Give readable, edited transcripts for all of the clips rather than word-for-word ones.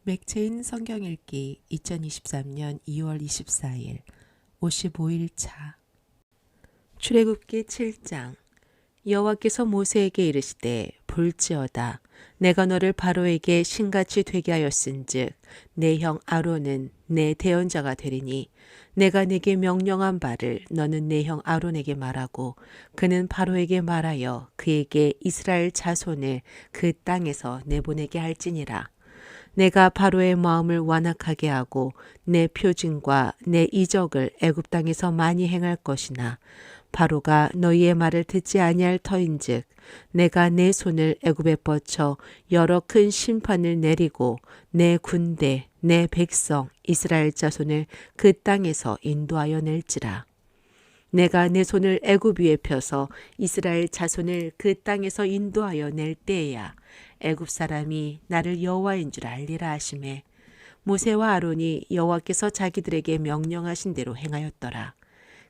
맥체인 성경 읽기 2023년 2월 24일 55일 차. 출애굽기 7장. 여호와께서 모세에게 이르시되 볼지어다 내가 너를 바로에게 신같이 되게 하였은즉 내 형 아론은 내 대언자가 되리니 내가 네게 명령한 바를 너는 내 형 아론에게 말하고 그는 바로에게 말하여 그에게 이스라엘 자손을 그 땅에서 내보내게 할지니라. 내가 바로의 마음을 완악하게 하고 내 표징과 내 이적을 애굽 땅에서 많이 행할 것이나 바로가 너희의 말을 듣지 아니할 터인즉 내가 내 손을 애굽에 뻗쳐 여러 큰 심판을 내리고 내 군대 내 백성 이스라엘 자손을 그 땅에서 인도하여 낼지라. 내가 내 손을 애굽 위에 펴서 이스라엘 자손을 그 땅에서 인도하여 낼 때에야 애굽 사람이 나를 여호와인 줄 알리라 하시매 모세와 아론이 여호와께서 자기들에게 명령하신 대로 행하였더라.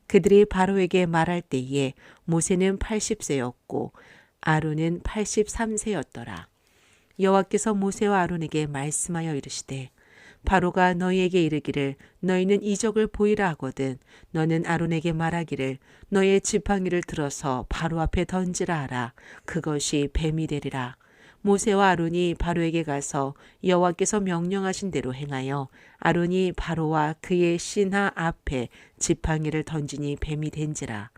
그들이 바로에게 말할 때에 모세는 80세였고 아론은 83세였더라. 여호와께서 모세와 아론에게 말씀하여 이르시되 바로가 너희에게 이르기를 너희는 이적을 보이라 하거든 너는 아론에게 말하기를 너의 지팡이를 들어서 바로 앞에 던지라 하라. 그것이 뱀이 되리라. 모세와 아론이 바로에게 가서 여호와께서 명령하신 대로 행하여 아론이 바로와 그의 신하 앞에 지팡이를 던지니 뱀이 된지라.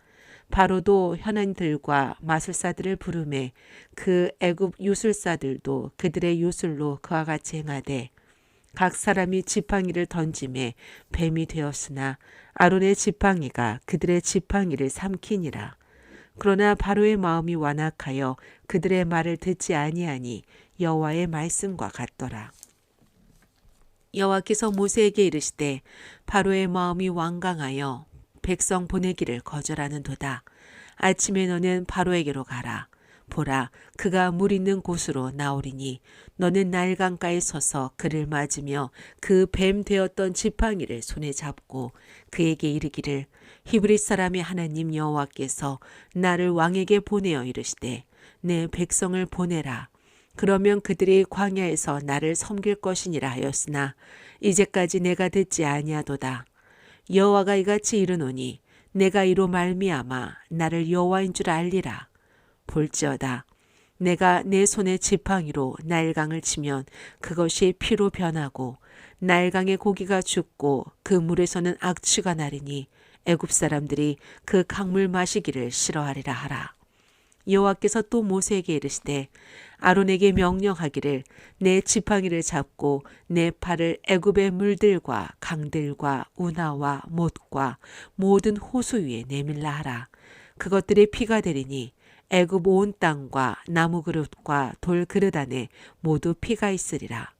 바로도 현안들과 마술사들을 부르매 그 애굽 요술사들도 그들의 요술로 그와 같이 행하되 각 사람이 지팡이를 던짐에 뱀이 되었으나 아론의 지팡이가 그들의 지팡이를 삼키니라. 그러나 바로의 마음이 완악하여 그들의 말을 듣지 아니하니 여호와의 말씀과 같더라. 여호와께서 모세에게 이르시되 바로의 마음이 완강하여 백성 보내기를 거절하는도다. 아침에 너는 바로에게로 가라. 보라, 그가 물 있는 곳으로 나오리니 너는 나일강가에 서서 그를 맞으며 그 뱀 되었던 지팡이를 손에 잡고 그에게 이르기를 히브리 사람의 하나님 여호와께서 나를 왕에게 보내어 이르시되 내 백성을 보내라. 그러면 그들이 광야에서 나를 섬길 것이니라 하였으나 이제까지 내가 듣지 아니하도다. 여호와가 이같이 이르노니 내가 이로 말미암아 나를 여호와인 줄 알리라. 볼지어다 내가 내 손에 지팡이로 나일강을 치면 그것이 피로 변하고 나일강의 고기가 죽고 그 물에서는 악취가 나리니 애굽 사람들이 그 강물 마시기를 싫어하리라 하라. 여호와께서 또 모세에게 이르시되 아론에게 명령하기를 내 지팡이를 잡고 내 팔을 애굽의 물들과 강들과 운하와 못과 모든 호수 위에 내밀라 하라. 그것들이 피가 되리니 애굽 온 땅과 나무 그릇과 돌 그릇 안에 모두 피가 있으리라.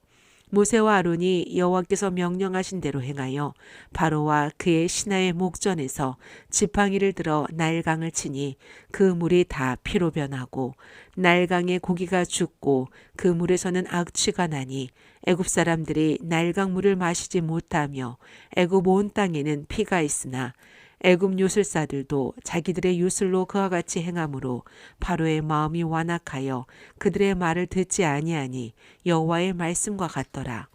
모세와 아론이 여호와께서 명령하신 대로 행하여 바로와 그의 신하의 목전에서 지팡이를 들어 나일강을 치니 그 물이 다 피로 변하고 나일강의 고기가 죽고 그 물에서는 악취가 나니 애굽 사람들이 나일강 물을 마시지 못하며 애굽 온 땅에는 피가 있으나 애굽 요술사들도 자기들의 요술로 그와 같이 행함으로 바로의 마음이 완악하여 그들의 말을 듣지 아니하니 여호와의 말씀과 같더라.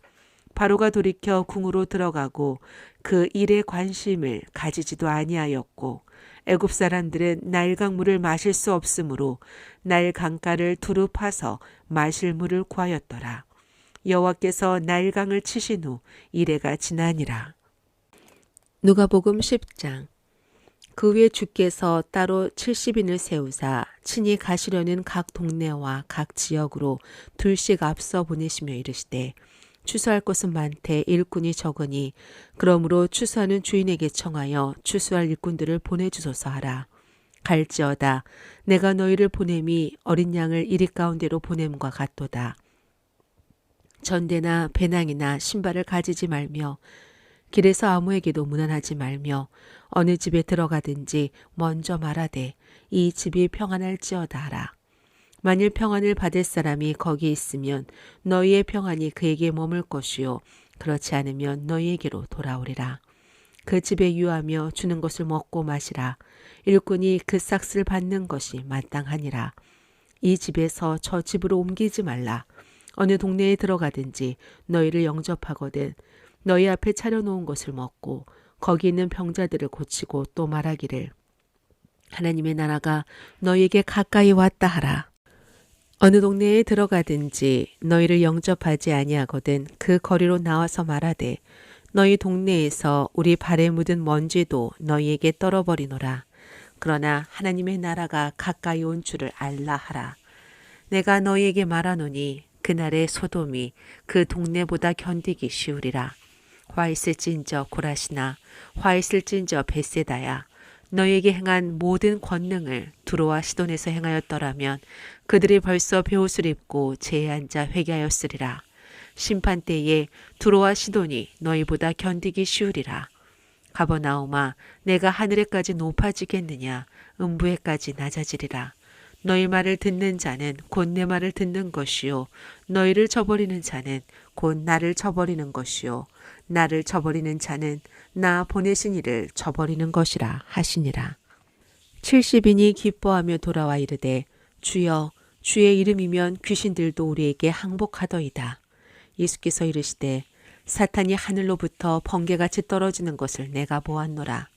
바로가 돌이켜 궁으로 들어가고 그 일에 관심을 가지지도 아니하였고 애굽 사람들은 나일강 물을 마실 수 없으므로 나일 강가를 두루 파서 마실 물을 구하였더라. 여호와께서 나일강을 치신 후 이레가 지나니라. 누가복음 10장. 그 후에 주께서 따로 70인을 세우사 친히 가시려는 각 동네와 각 지역으로 둘씩 앞서 보내시며 이르시되 추수할 것은 많되 일꾼이 적으니 그러므로 추수하는 주인에게 청하여 추수할 일꾼들을 보내주소서 하라. 갈지어다 내가 너희를 보냄이 어린 양을 이리 가운데로 보냄과 같도다. 전대나 배낭이나 신발을 가지지 말며 길에서 아무에게도 문안하지 말며 어느 집에 들어가든지 먼저 말하되 이 집이 평안할지어다 하라. 만일 평안을 받을 사람이 거기 있으면 너희의 평안이 그에게 머물 것이요 그렇지 않으면 너희에게로 돌아오리라. 그 집에 유하며 주는 것을 먹고 마시라. 일꾼이 그 싹스를 받는 것이 마땅하니라. 이 집에서 저 집으로 옮기지 말라. 어느 동네에 들어가든지 너희를 영접하거든 너희 앞에 차려놓은 것을 먹고 거기 있는 병자들을 고치고 또 말하기를 하나님의 나라가 너희에게 가까이 왔다 하라. 어느 동네에 들어가든지 너희를 영접하지 아니하거든 그 거리로 나와서 말하되 너희 동네에서 우리 발에 묻은 먼지도 너희에게 떨어버리노라. 그러나 하나님의 나라가 가까이 온 줄을 알라 하라. 내가 너희에게 말하노니 그날의 소돔이 그 동네보다 견디기 쉬우리라. 화 있을진저 고라시나 화 있을진저 벳세다야. 너희에게 행한 모든 권능을 두로와 시돈에서 행하였더라면 그들이 벌써 베옷을 입고 제에 앉아 회개하였으리라. 심판 때에 두로와 시돈이 너희보다 견디기 쉬우리라. 가버나움아 내가 하늘에까지 높아지겠느냐 음부에까지 낮아지리라. 너희 말을 듣는 자는 곧 내 말을 듣는 것이요 너희를 저버리는 자는 곧 나를 저버리는 것이요 나를 저버리는 자는 나 보내신 이를 저버리는 것이라 하시니라. 70인이 기뻐하며 돌아와 이르되 주여 주의 이름이면 귀신들도 우리에게 항복하더이다. 예수께서 이르시되 사탄이 하늘로부터 번개같이 떨어지는 것을 내가 보았노라.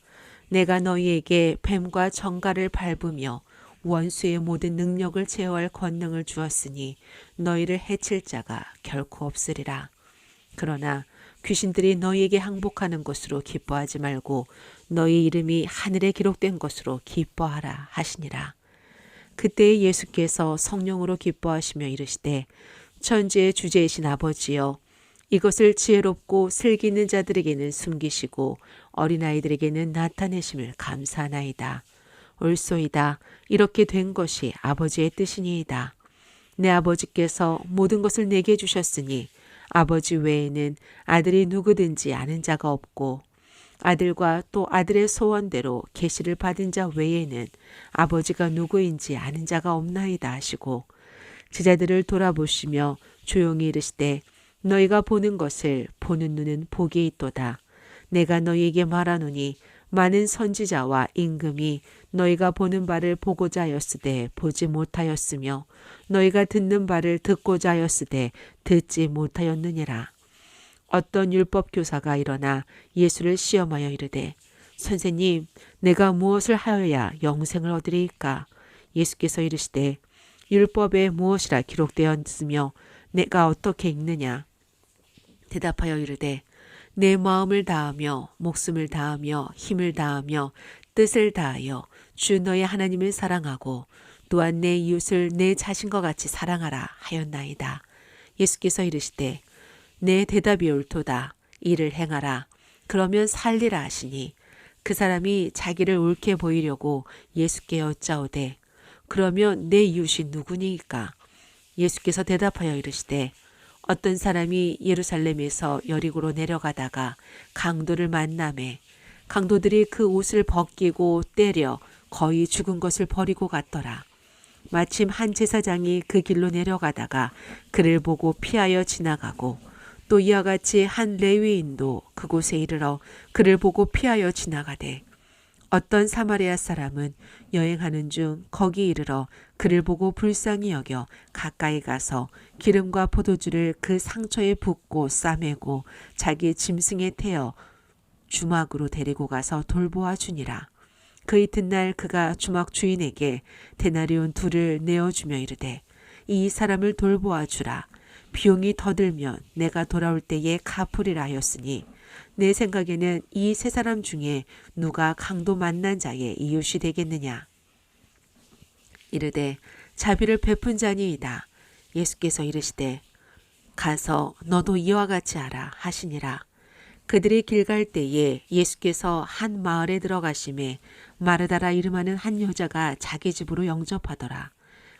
내가 너희에게 뱀과 정갈을 밟으며 원수의 모든 능력을 제어할 권능을 주었으니 너희를 해칠 자가 결코 없으리라. 그러나 귀신들이 너희에게 항복하는 것으로 기뻐하지 말고 너희 이름이 하늘에 기록된 것으로 기뻐하라 하시니라. 그때 예수께서 성령으로 기뻐하시며 이르시되 천지의 주제이신 아버지여 이것을 지혜롭고 슬기 있는 자들에게는 숨기시고 어린아이들에게는 나타내심을 감사하나이다. 옳소이다. 이렇게 된 것이 아버지의 뜻이니이다. 내 아버지께서 모든 것을 내게 주셨으니 아버지 외에는 아들이 누구든지 아는 자가 없고 아들과 또 아들의 소원대로 계시를 받은 자 외에는 아버지가 누구인지 아는 자가 없나이다 하시고 제자들을 돌아보시며 조용히 이르시되 너희가 보는 것을 보는 눈은 복이 있도다. 내가 너희에게 말하노니 많은 선지자와 임금이 너희가 보는 바를 보고자 하였으되 보지 못하였으며 너희가 듣는 바를 듣고자 하였으되 듣지 못하였느니라. 어떤 율법 교사가 일어나 예수를 시험하여 이르되 선생님 내가 무엇을 하여야 영생을 얻으리이까? 예수께서 이르시되 율법에 무엇이라 기록되었으며 내가 어떻게 읽느냐? 대답하여 이르되 내 마음을 다하며 목숨을 다하며 힘을 다하며 뜻을 다하여 주 너의 하나님을 사랑하고 또한 내 이웃을 내 자신과 같이 사랑하라 하였나이다. 예수께서 이르시되 내 대답이 옳도다. 이를 행하라. 그러면 살리라 하시니 그 사람이 자기를 옳게 보이려고 예수께 여짜오되 그러면 내 이웃이 누구니이까? 예수께서 대답하여 이르시되 어떤 사람이 예루살렘에서 여리고로 내려가다가 강도를 만나매 강도들이 그 옷을 벗기고 때려 거의 죽은 것을 버리고 갔더라. 마침 한 제사장이 그 길로 내려가다가 그를 보고 피하여 지나가고 또 이와 같이 한 레위인도 그곳에 이르러 그를 보고 피하여 지나가되 어떤 사마리아 사람은 여행하는 중 거기 이르러 그를 보고 불쌍히 여겨 가까이 가서 기름과 포도주를 그 상처에 붓고 싸매고 자기 짐승에 태워 주막으로 데리고 가서 돌보아 주니라. 그 이튿날 그가 주막 주인에게 데나리온 2를 내어주며 이르되 이 사람을 돌보아 주라. 비용이 더 들면 내가 돌아올 때에 갚으리라 하였으니 내 생각에는 이 3사람 중에 누가 강도 만난 자의 이웃이 되겠느냐. 이르되 자비를 베푼 자니이다. 예수께서 이르시되 가서 너도 이와 같이 하라 하시니라. 그들이 길 갈 때에 예수께서 한 마을에 들어가심에 마르다라 이름하는 한 여자가 자기 집으로 영접하더라.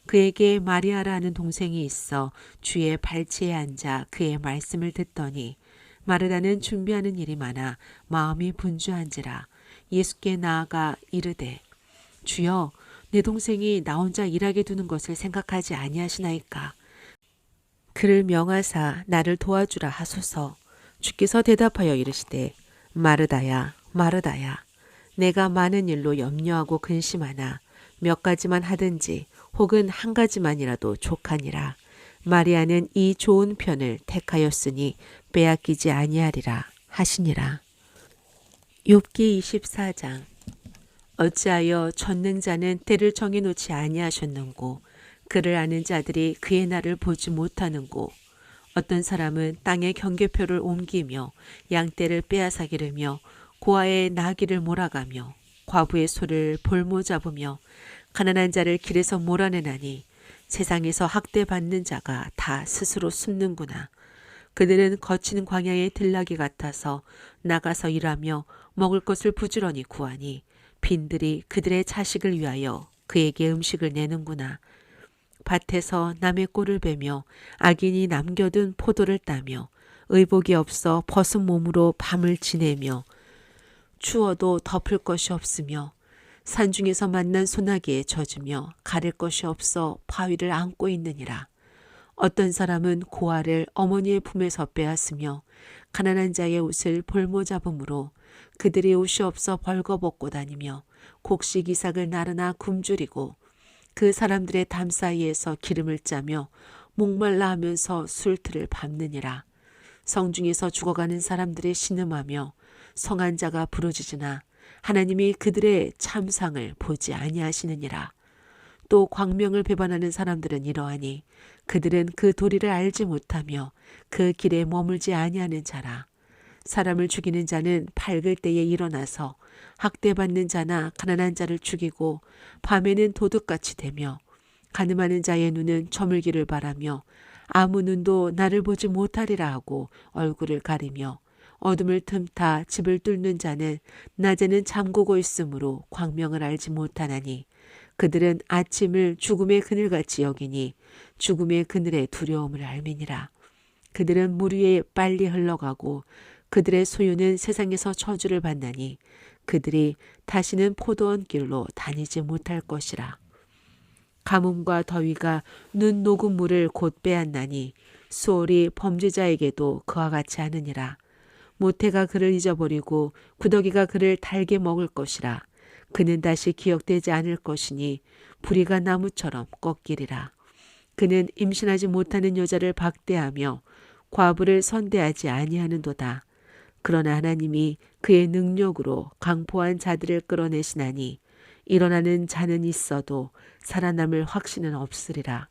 그에게 마리아라 하는 동생이 있어 주의 발치에 앉아 그의 말씀을 듣더니 마르다는 준비하는 일이 많아 마음이 분주한지라. 예수께 나아가 이르되 주여 내 동생이 나 혼자 일하게 두는 것을 생각하지 아니하시나이까? 그를 명하사 나를 도와주라 하소서. 주께서 대답하여 이르시되 마르다야 마르다야 내가 많은 일로 염려하고 근심하나 몇 가지만 하든지 혹은 한 가지만이라도 족하니라. 마리아는 이 좋은 편을 택하였으니 빼앗기지 아니하리라 하시니라. 욥기 24장. 어찌하여 전능자는 때를 정해놓지 아니하셨는고 그를 아는 자들이 그의 날을 보지 못하는고 어떤 사람은 땅의 경계표를 옮기며 양떼를 빼앗아 기르며 고아의 나귀를 몰아가며 과부의 소를 볼모 잡으며 가난한 자를 길에서 몰아내나니 세상에서 학대받는 자가 다 스스로 숨는구나. 그들은 거친 광야의 들나귀 같아서 나가서 일하며 먹을 것을 부지런히 구하니 빈들이 그들의 자식을 위하여 그에게 음식을 내는구나. 밭에서 남의 꼴을 베며 악인이 남겨둔 포도를 따며 의복이 없어 벗은 몸으로 밤을 지내며 추워도 덮을 것이 없으며 산중에서 만난 소나기에 젖으며 가릴 것이 없어 바위를 안고 있느니라. 어떤 사람은 고아를 어머니의 품에서 빼앗으며 가난한 자의 옷을 볼모 잡음으로 그들이 옷이 없어 벌거벗고 다니며 곡식 이삭을 나르나 굶주리고 그 사람들의 담 사이에서 기름을 짜며 목말라 하면서 술틀을 밟느니라. 성중에서 죽어가는 사람들의 신음하며 성한 자가 부르짖으나 하나님이 그들의 참상을 보지 아니하시느니라. 또 광명을 배반하는 사람들은 이러하니 그들은 그 도리를 알지 못하며 그 길에 머물지 아니하는 자라. 사람을 죽이는 자는 밝을 때에 일어나서 학대받는 자나 가난한 자를 죽이고 밤에는 도둑같이 되며 가늠하는 자의 눈은 저물기를 바라며 아무 눈도 나를 보지 못하리라 하고 얼굴을 가리며 어둠을 틈타 집을 뚫는 자는 낮에는 잠그고 있으므로 광명을 알지 못하나니 그들은 아침을 죽음의 그늘같이 여기니 죽음의 그늘의 두려움을 알미니라. 그들은 물 위에 빨리 흘러가고 그들의 소유는 세상에서 저주를 받나니 그들이 다시는 포도원 길로 다니지 못할 것이라. 가뭄과 더위가 눈 녹은 물을 곧 빼앗나니 수월이 범죄자에게도 그와 같이 하느니라. 모태가 그를 잊어버리고 구더기가 그를 달게 먹을 것이라. 그는 다시 기억되지 않을 것이니 부리가 나무처럼 꺾이리라. 그는 임신하지 못하는 여자를 박대하며 과부를 선대하지 아니하는도다. 그러나 하나님이 그의 능력으로 강포한 자들을 끌어내시나니 일어나는 자는 있어도 살아남을 확신은 없으리라.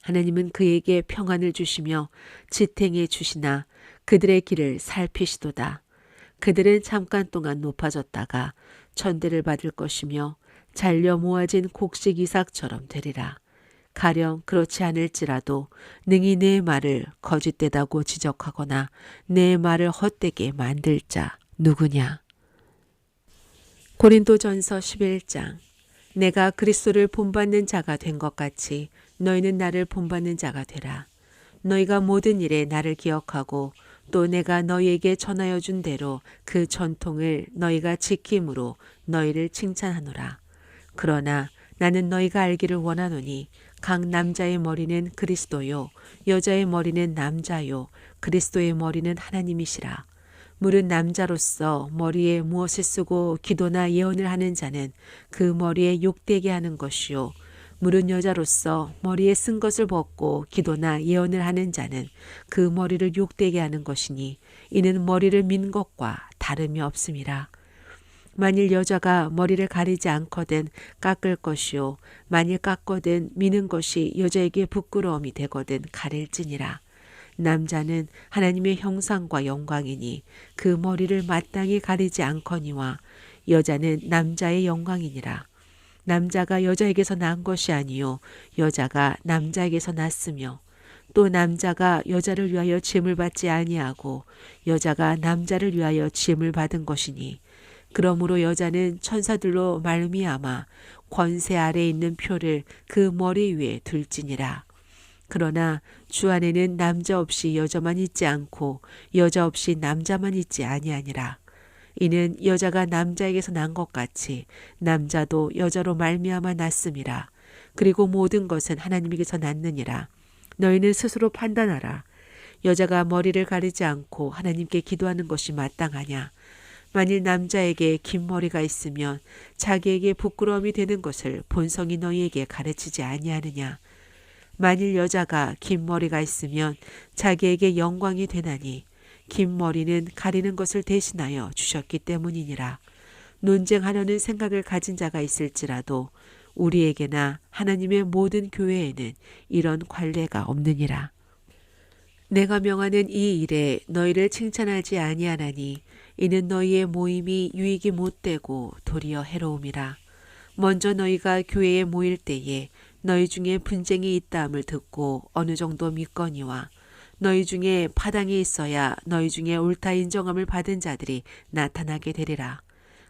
하나님은 그에게 평안을 주시며 지탱해 주시나 그들의 길을 살피시도다. 그들은 잠깐 동안 높아졌다가 천대를 받을 것이며 잘려 모아진 곡식 이삭처럼 되리라. 가령 그렇지 않을지라도 능히 내 말을 거짓되다고 지적하거나 내 말을 헛되게 만들 자 누구냐. 고린도전서 11장. 내가 그리스도를 본받는 자가 된 것 같이 너희는 나를 본받는 자가 되라. 너희가 모든 일에 나를 기억하고 또 내가 너희에게 전하여 준 대로 그 전통을 너희가 지킴으로 너희를 칭찬하노라. 그러나 나는 너희가 알기를 원하노니 각 남자의 머리는 그리스도요 여자의 머리는 남자요 그리스도의 머리는 하나님이시라. 물은 남자로서 머리에 무엇을 쓰고 기도나 예언을 하는 자는 그 머리에 욕되게 하는 것이요 물은 여자로서 머리에 쓴 것을 벗고 기도나 예언을 하는 자는 그 머리를 욕되게 하는 것이니 이는 머리를 민 것과 다름이 없음이라. 만일 여자가 머리를 가리지 않거든 깎을 것이요 만일 깎거든 미는 것이 여자에게 부끄러움이 되거든 가릴지니라. 남자는 하나님의 형상과 영광이니 그 머리를 마땅히 가리지 않거니와 여자는 남자의 영광이니라. 남자가 여자에게서 난 것이 아니요 여자가 남자에게서 났으며 또 남자가 여자를 위하여 지음을 받지 아니하고 여자가 남자를 위하여 지음을 받은 것이니 그러므로 여자는 천사들로 말미암아 권세 아래에 있는 표를 그 머리 위에 둘지니라. 그러나 주 안에는 남자 없이 여자만 있지 않고 여자 없이 남자만 있지 아니하니라. 이는 여자가 남자에게서 난 것 같이 남자도 여자로 말미암아 났음이라. 그리고 모든 것은 하나님에게서 났느니라. 너희는 스스로 판단하라. 여자가 머리를 가리지 않고 하나님께 기도하는 것이 마땅하냐. 만일 남자에게 긴 머리가 있으면 자기에게 부끄러움이 되는 것을 본성이 너희에게 가르치지 아니하느냐. 만일 여자가 긴 머리가 있으면 자기에게 영광이 되나니 긴 머리는 가리는 것을 대신하여 주셨기 때문이니라. 논쟁하려는 생각을 가진 자가 있을지라도 우리에게나 하나님의 모든 교회에는 이런 관례가 없느니라. 내가 명하는 이 일에 너희를 칭찬하지 아니하나니 이는 너희의 모임이 유익이 못되고 도리어 해로움이라. 먼저 너희가 교회에 모일 때에 너희 중에 분쟁이 있다함을 듣고 어느 정도 믿거니와 너희 중에 파당이 있어야 너희 중에 옳다 인정함을 받은 자들이 나타나게 되리라.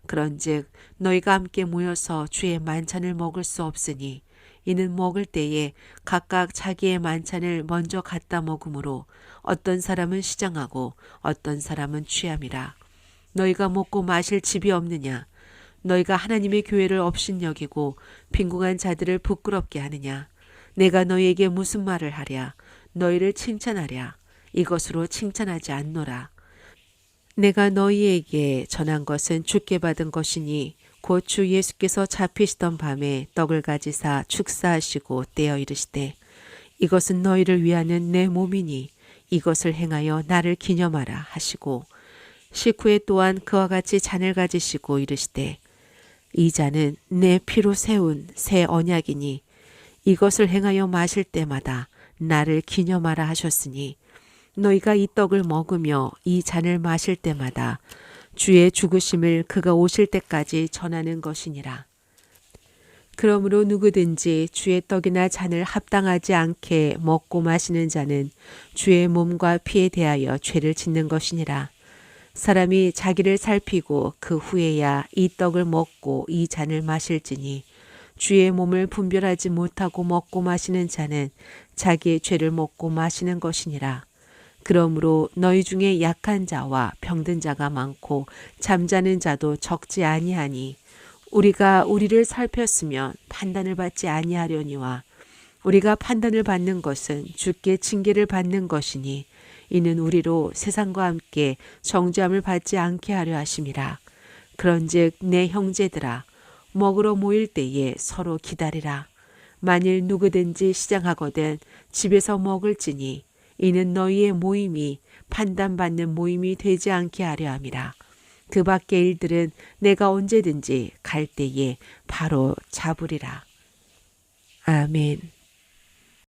그런즉 너희가 함께 모여서 주의 만찬을 먹을 수 없으니 이는 먹을 때에 각각 자기의 만찬을 먼저 갖다 먹으므로 어떤 사람은 시장하고 어떤 사람은 취함이라. 너희가 먹고 마실 집이 없느냐? 너희가 하나님의 교회를 업신여기고 빈궁한 자들을 부끄럽게 하느냐? 내가 너희에게 무슨 말을 하랴? 너희를 칭찬하랴? 이것으로 칭찬하지 않노라. 내가 너희에게 전한 것은 주께 받은 것이니 곧 주 예수께서 잡히시던 밤에 떡을 가지사 축사하시고 떼어 이르시되 이것은 너희를 위하는 내 몸이니 이것을 행하여 나를 기념하라 하시고 식후에 또한 그와 같이 잔을 가지시고 이르시되 이 잔은 내 피로 세운 새 언약이니 이것을 행하여 마실 때마다 나를 기념하라 하셨으니 너희가 이 떡을 먹으며 이 잔을 마실 때마다 주의 죽으심을 그가 오실 때까지 전하는 것이니라. 그러므로 누구든지 주의 떡이나 잔을 합당하지 않게 먹고 마시는 자는 주의 몸과 피에 대하여 죄를 짓는 것이니라. 사람이 자기를 살피고 그 후에야 이 떡을 먹고 이 잔을 마실지니 주의 몸을 분별하지 못하고 먹고 마시는 자는 자기의 죄를 먹고 마시는 것이니라. 그러므로 너희 중에 약한 자와 병든 자가 많고 잠자는 자도 적지 아니하니 우리가 우리를 살폈으면 판단을 받지 아니하려니와 우리가 판단을 받는 것은 주께 징계를 받는 것이니 이는 우리로 세상과 함께 정죄함을 받지 않게 하려 하심이라. 그런즉 내 형제들아 먹으러 모일 때에 서로 기다리라. 만일 누구든지 시장하거든 집에서 먹을지니 이는 너희의 모임이 판단받는 모임이 되지 않게 하려 함이라. 그 밖의 일들은 내가 언제든지 갈 때에 바로 잡으리라. 아멘.